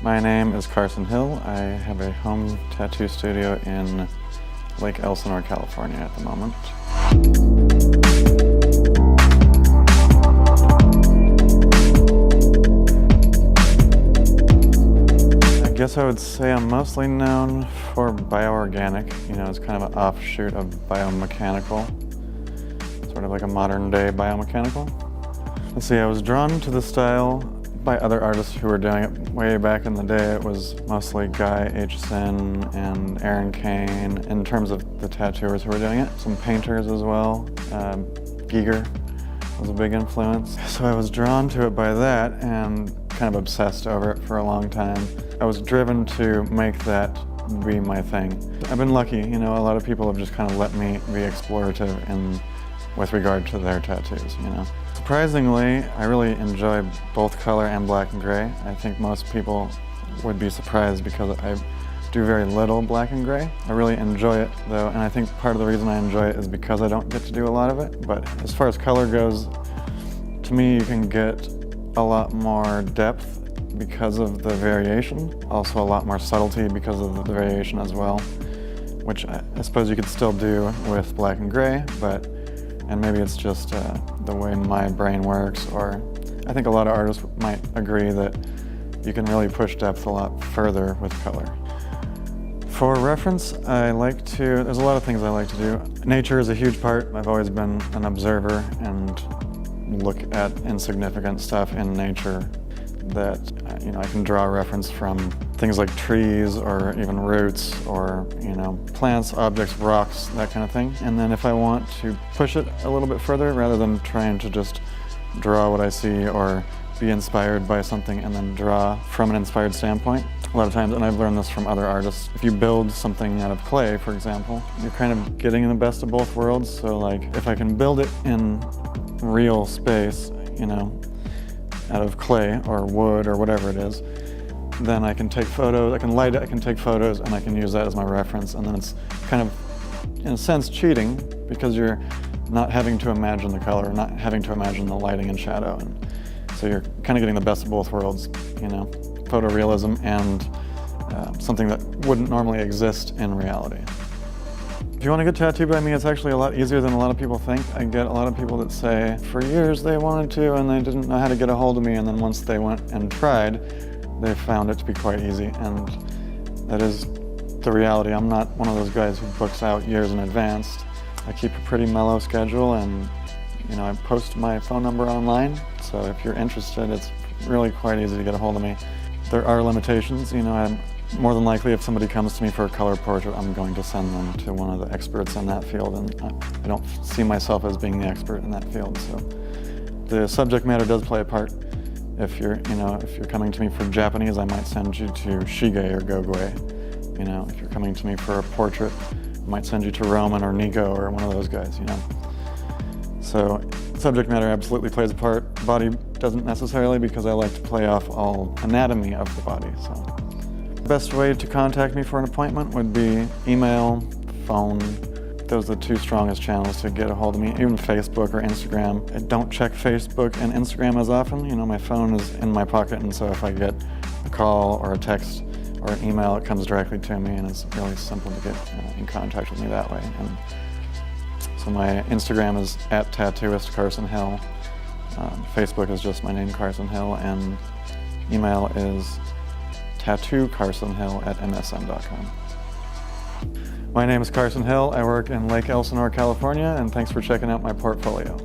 My name is Carson Hill. I have a home tattoo studio in Lake Elsinore, California at the moment. I guess I would say I'm mostly known for bioorganic. It's kind of an offshoot of biomechanical, sort of like a modern day biomechanical. Let's see, I was drawn to the style by other artists who were doing it way back in the day. It was mostly Guy H. Sin and Aaron Kane in terms of the tattooers who were doing it. Some painters as well. Giger was a big influence. So I was drawn to it by that and kind of obsessed over it for a long time. I was driven to make that be my thing. I've been lucky, a lot of people have just kind of let me be explorative with regard to their tattoos, Surprisingly, I really enjoy both color and black and gray. I think most people would be surprised because I do very little black and gray. I really enjoy it though, and I think part of the reason I enjoy it is because I don't get to do a lot of it. But as far as color goes, to me you can get a lot more depth because of the variation. Also a lot more subtlety because of the variation as well, which I suppose you could still do with black and gray, and maybe it's just the way my brain works, or I think a lot of artists might agree that you can really push depth a lot further with color. For reference, there's a lot of things I like to do. Nature is a huge part. I've always been an observer and look at insignificant stuff in nature that I can draw a reference from things like trees or even roots or plants, objects, rocks, that kind of thing. And then if I want to push it a little bit further, rather than trying to just draw what I see or be inspired by something and then draw from an inspired standpoint, a lot of times, and I've learned this from other artists, if you build something out of clay, for example, you're kind of getting the best of both worlds. So like if I can build it in real space, out of clay or wood or whatever it is, then I can take photos, I can light it, I can take photos, and I can use that as my reference. And then it's kind of, in a sense, cheating because you're not having to imagine the color, not having to imagine the lighting and shadow. And so you're kind of getting the best of both worlds, photorealism and something that wouldn't normally exist in reality. If you want to get tattooed by me, it's actually a lot easier than a lot of people think. I get a lot of people that say for years they wanted to and they didn't know how to get a hold of me, and then once they went and tried, they found it to be quite easy, and that is the reality. I'm not one of those guys who books out years in advance. I keep a pretty mellow schedule, and I post my phone number online, so if you're interested, it's really quite easy to get a hold of me. There are limitations, I'm more than likely, if somebody comes to me for a color portrait, I'm going to send them to one of the experts in that field, and I don't see myself as being the expert in that field. So the subject matter does play a part. If you're coming to me for Japanese, I might send you to Shige or Gogwe. If you're coming to me for a portrait, I might send you to Roman or Nico or one of those guys. So subject matter absolutely plays a part. Body doesn't necessarily, because I like to play off all anatomy of the body. So. The best way to contact me for an appointment would be email, phone. Those are the two strongest channels to get a hold of me, even Facebook or Instagram. I don't check Facebook and Instagram as often. My phone is in my pocket, and so if I get a call or a text or an email, it comes directly to me, and it's really simple to get in contact with me that way. And so my Instagram is @tattooist_Carson_Hill. Facebook is just my name, Carson Hill, and email is tattoocarsonhill@msn.com. My name is Carson Hill. I work in Lake Elsinore, California, and thanks for checking out my portfolio.